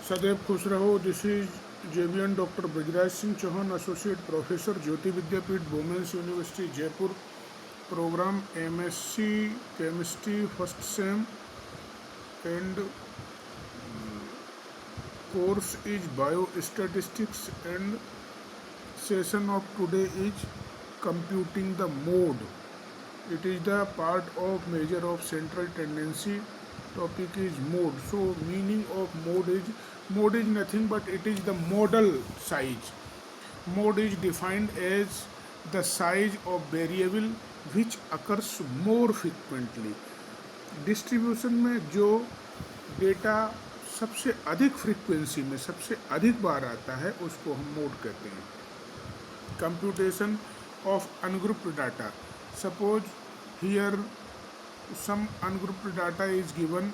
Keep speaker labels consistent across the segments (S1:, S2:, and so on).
S1: सदैव खुश रहो। This is JBN doctor Brajraj Singh Chauhan, associate professor, Jyoti Vidyapeeth, women's university Jaipur. Programme MSc chemistry first sem and course is biostatistics, and session of today is computing the mode. It is the part of measure of central tendency. Topic is mode. So meaning of mode is nothing but it is the modal size. Mode is defined as the size of variable which occurs more frequently. Distribution में जो data सबसे अधिक frequency में सबसे अधिक बार आता है उसको हम मोड कहते हैं। Computation of ungrouped data. Suppose here some ungrouped data is given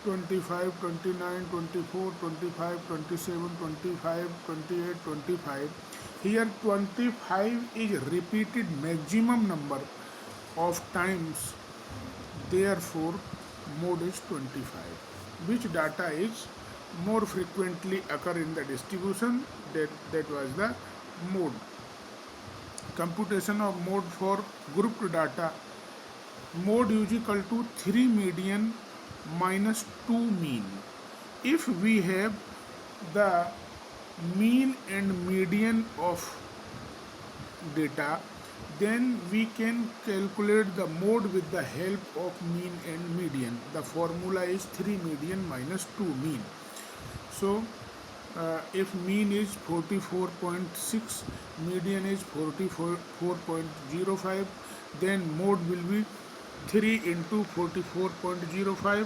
S1: 25, 29, 24, 25, 27, 25, 28, 25. Here 25 is repeated maximum number of times. Therefore, mode is 25. Which data is more frequently occur in the distribution? That was the mode. Computation of mode for grouped data. Mode is equal to 3 median minus 2 mean. If we have the mean and median of data, then we can calculate the mode with the help of mean and median. The formula is 3 median minus 2 mean. So if mean is 44.6, median is 44.05, then mode will be 3 into 44.05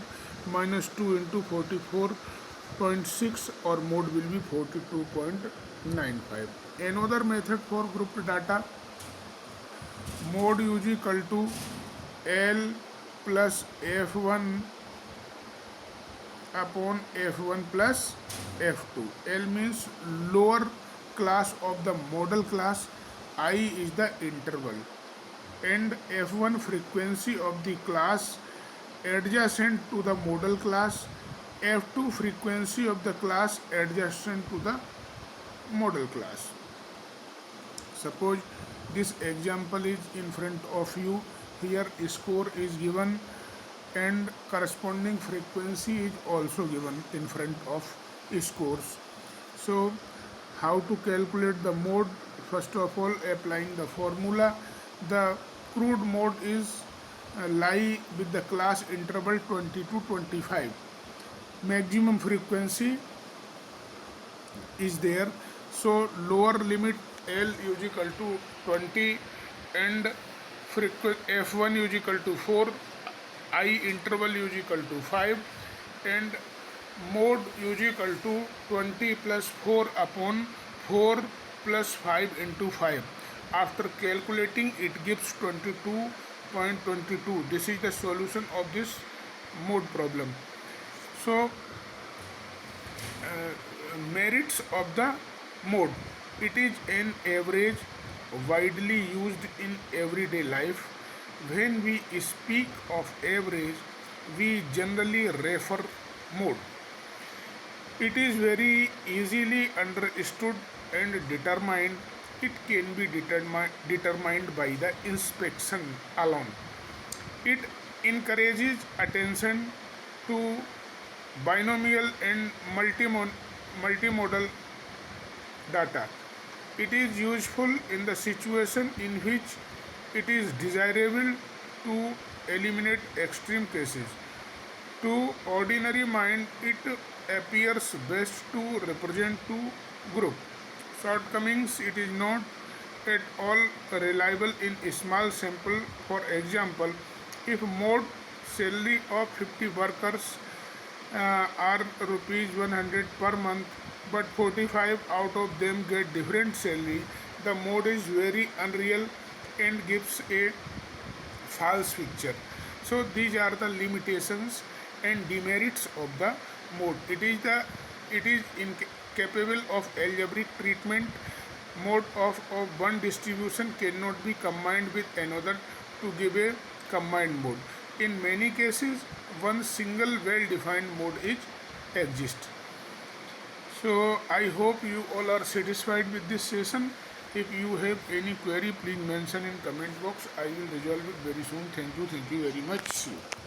S1: minus 2 into 44.6, or mode will be 42.95. Another method for grouped data, mode is equal to L plus F1 upon F1 plus F2. L means lower class of the modal class, I is the interval, and F1 frequency of the class adjacent to the modal class, F2 frequency of the class adjacent to the modal class. Suppose this example is in front of you. Here score is given and corresponding frequency is also given in front of scores. So how to calculate the mode? First of all, applying the formula. The crude mode is lie with the class interval 20 to 25. Maximum frequency is there, so lower limit L is equal to 20 and F1 is equal to 4, I interval is equal to 5, and mode is equal to 20 plus 4 upon 4 plus 5 into 5. After calculating, it gives 22.22. This is the solution of this mode problem. So merits of the mode. It is an average widely used in everyday life. When we speak of average, we generally refer mode. It is very easily understood and determined. It can be determined by the inspection alone. It encourages attention to binomial and multimodal data. It is useful in the situation in which it is desirable to eliminate extreme cases. To ordinary mind, it appears best to represent two groups. Shortcomings: it is not at all reliable in small sample. For example, if mode salary of 50 workers are rupees 100 per month, but 45 out of them get different salary, the mode is very unreal and gives a false picture. So these are the limitations and demerits of the mode. It is incapable of algebraic treatment. Mode of one distribution cannot be combined with another to give a combined mode. In many cases, one single well-defined mode exists. So I hope you all are satisfied with this session. If you have any query, please mention in comment box. I will resolve it very soon. Thank you very much.